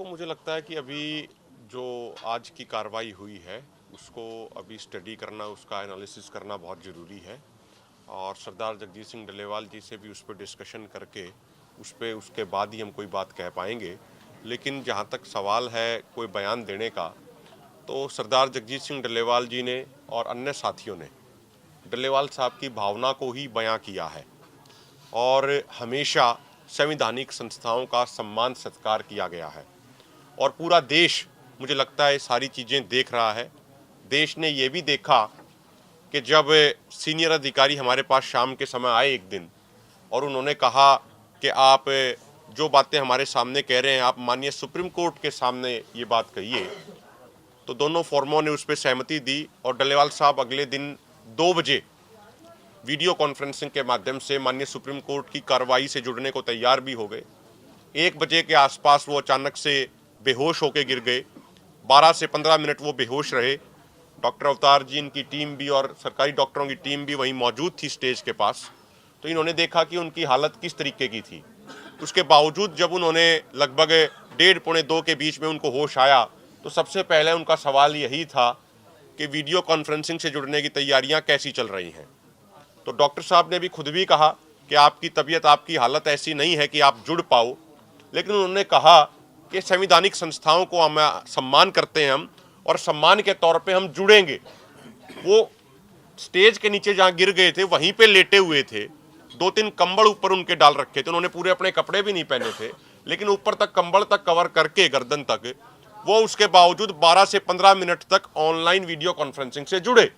मुझे लगता है कि अभी जो आज की कार्रवाई हुई है उसको अभी स्टडी करना, उसका एनालिसिस करना बहुत ज़रूरी है और सरदार जगजीत सिंह डल्लेवाल जी से भी उस पर डिस्कशन करके उसके बाद ही हम कोई बात कह पाएंगे। लेकिन जहाँ तक सवाल है कोई बयान देने का, तो सरदार जगजीत सिंह डल्लेवाल जी ने और अन्य साथियों ने डल्लेवाल साहब की भावना को ही बयां किया है और हमेशा संवैधानिक संस्थाओं का सम्मान सत्कार किया गया है और पूरा देश, मुझे लगता है, सारी चीज़ें देख रहा है। देश ने ये भी देखा कि जब सीनियर अधिकारी हमारे पास शाम के समय आए एक दिन और उन्होंने कहा कि आप जो बातें हमारे सामने कह रहे हैं, आप माननीय सुप्रीम कोर्ट के सामने ये बात कहिए, तो दोनों फोरमों ने उस पर सहमति दी और डल्लेवाल साहब अगले दिन 2 बजे वीडियो कॉन्फ्रेंसिंग के माध्यम से माननीय सुप्रीम कोर्ट की कार्रवाई से जुड़ने को तैयार भी हो गए। 1 बजे के आसपास वो अचानक से बेहोश होकर गिर गए। 12 से 15 मिनट वो बेहोश रहे। डॉक्टर अवतार जी, इनकी टीम भी और सरकारी डॉक्टरों की टीम भी वहीं मौजूद थी स्टेज के पास। तो इन्होंने देखा कि उनकी हालत किस तरीके की थी। उसके बावजूद जब उन्होंने लगभग 1:30 पौने 2 के बीच में उनको होश आया, तो सबसे पहले उनका सवाल यही था कि वीडियो कॉन्फ्रेंसिंग से जुड़ने की तैयारियां कैसी चल रही हैं। तो डॉक्टर साहब ने भी खुद भी कहा कि आपकी तबीयत, आपकी हालत ऐसी नहीं है कि आप जुड़ पाओ, लेकिन उन्होंने कहा कि संवैधानिक संस्थाओं को हम सम्मान करते हैं हम और सम्मान के तौर पे हम जुड़ेंगे। वो स्टेज के नीचे जहाँ गिर गए थे वहीं पे लेटे हुए थे। 2-3 कंबल ऊपर उनके डाल रखे थे। उन्होंने पूरे अपने कपड़े भी नहीं पहने थे, लेकिन ऊपर तक कंबल तक कवर करके गर्दन तक वो उसके बावजूद 12 से 15 मिनट तक ऑनलाइन वीडियो कॉन्फ्रेंसिंग से जुड़े।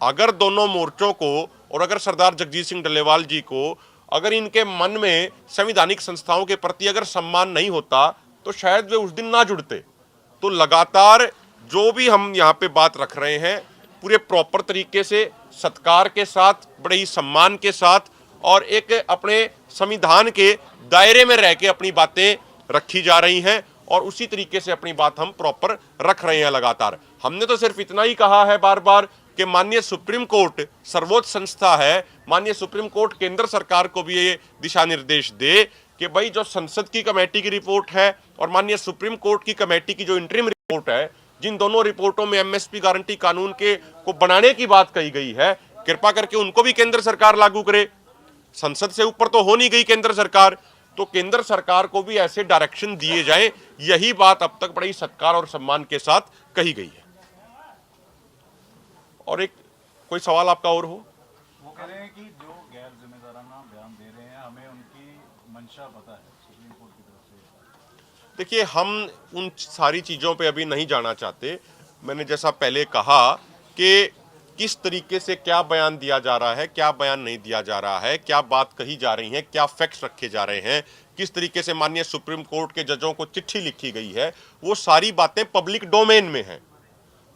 अगर दोनों मोर्चों को और अगर सरदार जगजीत सिंह डल्लेवाल जी को, अगर इनके मन में संवैधानिक संस्थाओं के प्रति अगर सम्मान नहीं होता, तो शायद वे उस दिन ना जुड़ते। तो लगातार जो भी हम यहाँ पे बात रख रहे हैं, पूरे प्रॉपर तरीके से, सत्कार के साथ, बड़े ही सम्मान के साथ और एक अपने संविधान के दायरे में रह के अपनी बातें रखी जा रही हैं और उसी तरीके से अपनी बात हम प्रॉपर रख रहे हैं लगातार। हमने तो सिर्फ इतना ही कहा है बार बार कि माननीय सुप्रीम कोर्ट सर्वोच्च संस्था है। माननीय सुप्रीम कोर्ट केंद्र सरकार को भी ये दिशा निर्देश दे कि भाई जो संसद की कमेटी की रिपोर्ट है और माननीय सुप्रीम कोर्ट की कमेटी की जो इंटरिम रिपोर्ट है, जिन दोनों रिपोर्टों में एमएसपी गारंटी कानून को बनाने की बात कही गई है, कृपा करके उनको भी केंद्र सरकार लागू करे। संसद से ऊपर तो हो नहीं गई केंद्र सरकार, तो केंद्र सरकार को भी ऐसे डायरेक्शन दिए जाए। यही बात अब तक बड़े सत्कार और सम्मान के साथ कही गई है। और एक कोई सवाल आपका और हो? वो कह रहे हैं कि जो गैर जिम्मेदाराना बयान दे रहे हैं, हमें उनकी मंशा पता है सुप्रीम कोर्ट की तरफ से। देखिए, हम उन सारी चीज़ों पे अभी नहीं जाना चाहते। मैंने जैसा पहले कहा कि किस तरीके से क्या बयान दिया जा रहा है, क्या बयान नहीं दिया जा रहा है, क्या बात कही जा रही है, क्या फैक्ट्स रखे जा रहे हैं, किस तरीके से माननीय सुप्रीम कोर्ट के जजों को चिट्ठी लिखी गई है, वो सारी बातें पब्लिक डोमेन में हैं।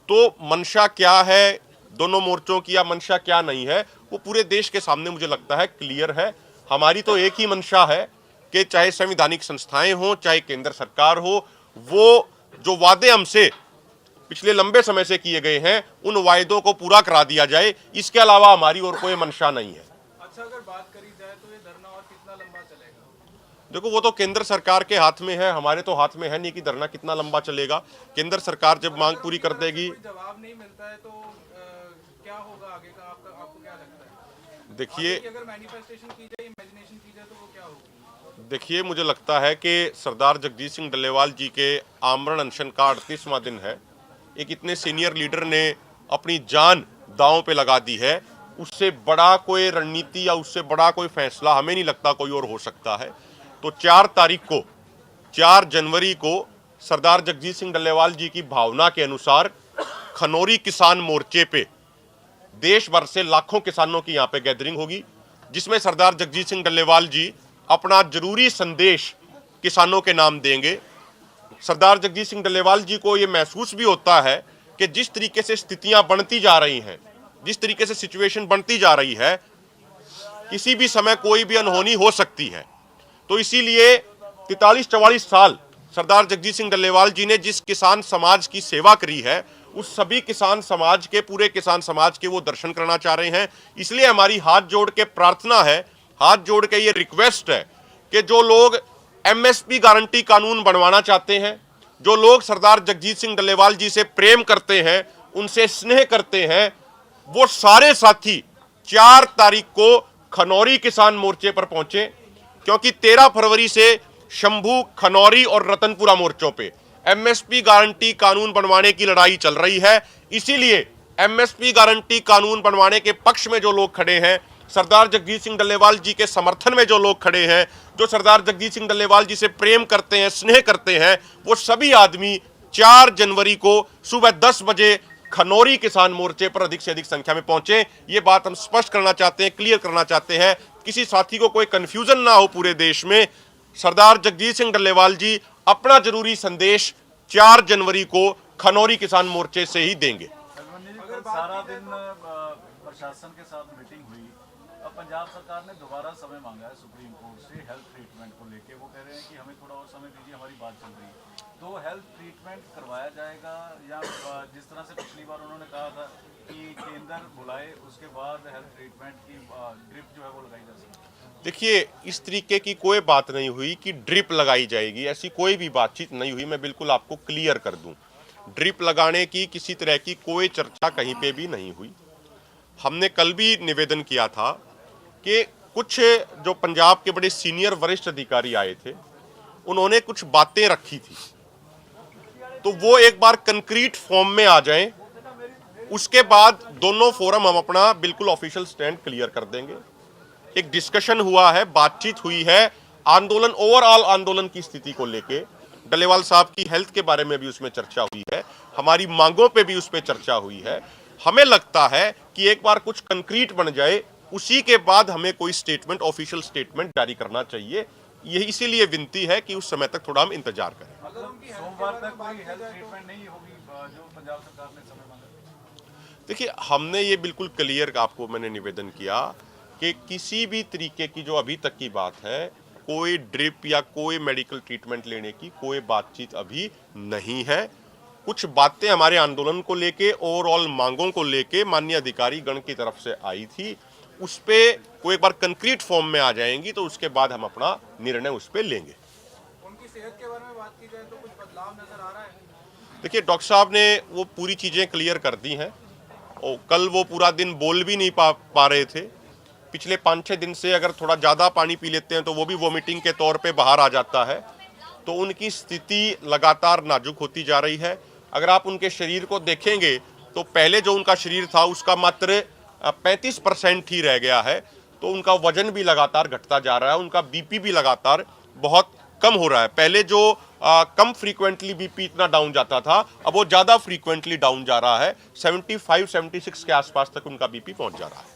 तो मंशा क्या है दोनों मोर्चों की या मंशा क्या नहीं है, वो पूरे देश के सामने मुझे लगता है क्लियर है। हमारी तो एक ही मंशा है कि चाहे संवैधानिक संस्थाएं हो, चाहे केंद्र सरकार हो, वो जो वादे हमसे पिछले लंबे समय से किए गए हैं, उन वायदों को पूरा करा दिया जाए। इसके अलावा हमारी और कोई मंशा नहीं है। अच्छा, अगर बात करी जाए तो ये धरना और कितना लंबा चलेगा? देखो, वो तो केंद्र सरकार के हाथ में है, हमारे तो हाथ में है नहीं कि धरना कितना लंबा चलेगा। केंद्र सरकार जब मांग पूरी कर देगी। जवाब नहीं मिलता है तो क्या होगा आगे का? आपको क्या लगता है? देखिए, अगर मैनिफेस्टेशन की जाए, इमेजिनेशन की जाए, तो वो क्या होगी? देखिए, मुझे लगता है कि सरदार जगजीत सिंह डल्लेवाल जी के आमरण अनशन का 38वां दिन है। एक इतने सीनियर लीडर ने अपनी जान दांव पे लगा दी है। उससे बड़ा कोई रणनीति या उससे बड़ा कोई फैसला हमें नहीं लगता कोई और हो सकता है। तो 4 जनवरी को सरदार जगजीत सिंह डल्लेवाल जी की भावना के अनुसार खनौरी किसान मोर्चे पे देश भर से लाखों किसानों की यहाँ पे गैदरिंग होगी, जिसमें सरदार जगजीत सिंह डल्लेवाल जी अपना जरूरी संदेश किसानों के नाम देंगे। सरदार जगजीत सिंह डल्लेवाल जी को ये महसूस भी होता है कि जिस तरीके से स्थितियां बनती जा रही हैं, जिस तरीके से सिचुएशन बनती जा रही है, किसी भी समय कोई भी अनहोनी हो सकती है। तो इसीलिए 43-44 साल सरदार जगजीत सिंह डल्लेवाल जी ने जिस किसान समाज की सेवा करी है, उस सभी किसान समाज के, पूरे किसान समाज के वो दर्शन करना चाह रहे हैं। इसलिए हमारी हाथ जोड़ के प्रार्थना है, हाथ जोड़ के ये रिक्वेस्ट है कि जो लोग एमएसपी गारंटी कानून बनवाना चाहते हैं, जो लोग सरदार जगजीत सिंह डल्लेवाल जी से प्रेम करते हैं, उनसे स्नेह करते हैं, वो सारे साथी 4 तारीख को खनौरी किसान मोर्चे पर पहुंचे, क्योंकि 13 फरवरी से शंभू, खनौरी और रतनपुरा मोर्चों पे एमएसपी गारंटी कानून बनवाने की लड़ाई चल रही है। इसीलिए एमएसपी गारंटी कानून बनवाने के पक्ष में जो लोग खड़े हैं, सरदार जगजीत सिंह डल्लेवाल जी के समर्थन में जो लोग खड़े हैं, जो सरदार जगजीत सिंह डल्लेवाल जी से प्रेम करते हैं, स्नेह करते हैं, वो सभी आदमी 4 जनवरी को सुबह 10 बजे खनौरी किसान मोर्चे पर अधिक से अधिक संख्या में पहुंचे। ये बात हम स्पष्ट करना चाहते हैं, क्लियर करना चाहते हैं, किसी साथी को कोई कंफ्यूजन ना हो पूरे देश में। सरदार जगजीत सिंह डल्लेवाल जी अपना जरूरी संदेश 4 जनवरी को खनौरी किसान मोर्चे से ही देंगे। सारा दिन प्रशासन के साथ मीटिंग हुई, अब पंजाब सरकार ने दोबारा समय मांगा है सुप्रीम कोर्ट से हेल्थ ट्रीटमेंट को लेके। वो कह रहे हैं कि हमें थोड़ा और समय दीजिए, हमारी बात चल रही है। तो हेल्थ ट्रीटमेंट करवाया जाएगा या जिस तरह से पिछली बार उन्होंने कहा था कि केंद्र बुलाए उसके बाद हेल्थ ट्रीटमेंट की ड्रिप जो है वो लगाई जा सकती है? देखिए, इस तरीके की कोई बात नहीं हुई कि ड्रिप लगाई जाएगी, ऐसी कोई भी बातचीत नहीं हुई। मैं बिल्कुल आपको क्लियर कर दूं, ड्रिप लगाने की किसी तरह की कोई चर्चा कहीं पे भी नहीं हुई। हमने कल भी निवेदन किया था कि कुछ जो पंजाब के बड़े सीनियर वरिष्ठ अधिकारी आए थे, उन्होंने कुछ बातें रखी थी, तो वो एक बार कंक्रीट फॉर्म में आ जाएं, उसके बाद दोनों फोरम हम अपना बिल्कुल ऑफिशियल स्टैंड क्लियर कर देंगे। एक डिस्कशन हुआ है, बातचीत हुई है, आंदोलन, ओवरऑल आंदोलन की स्थिति को लेके डल्लेवाल साहब की हेल्थ के बारे में भी उसमें चर्चा हुई है, हमारी मांगों पे भी उस पर चर्चा हुई है। हमें लगता है कि एक बार कुछ कंक्रीट बन जाए, उसी के बाद हमें कोई स्टेटमेंट, ऑफिशियल स्टेटमेंट जारी करना चाहिए। यही इसीलिए विनती है कि उस समय तक थोड़ा हम इंतजार करें। सोमवार तक कोई हेल्थ ट्रीटमेंट नहीं होगी जो पंजाब सरकार ने समय मांगा? देखिए, हमने ये बिल्कुल क्लियर आपको मैंने निवेदन किया कि किसी भी तरीके की जो अभी तक की बात है, कोई ड्रिप या कोई मेडिकल ट्रीटमेंट लेने की कोई बातचीत अभी नहीं है। कुछ बातें हमारे आंदोलन को लेके, ओवरऑल मांगों को लेके माननीय अधिकारी गण की तरफ से आई थी, उस पे कोई एक बार कंक्रीट फॉर्म में आ जाएंगी तो उसके बाद हम अपना निर्णय उस पे लेंगे। उनकी सेहत के बारे में बात की जाए तो कुछ बदलाव नजर आ रहा है? देखिए, डॉक्टर साहब ने वो पूरी चीज़ें क्लियर कर दी हैं, और कल वो पूरा दिन बोल भी नहीं पा रहे थे। पिछले 5-6 दिन से अगर थोड़ा ज़्यादा पानी पी लेते हैं तो वो भी वोमिटिंग के तौर पे बाहर आ जाता है, तो उनकी स्थिति लगातार नाजुक होती जा रही है। अगर आप उनके शरीर को देखेंगे तो पहले जो उनका शरीर था उसका मात्र 35% ही रह गया है, तो उनका वजन भी लगातार घटता जा रहा है, उनका बीपी भी लगातार बहुत कम हो रहा है। पहले जो कम फ्रीक्वेंटली बीपी इतना डाउन जाता था, अब वो ज़्यादा फ्रीक्वेंटली डाउन जा रहा है, 75-76 के आसपास तक उनका बीपी पहुंच जा रहा है।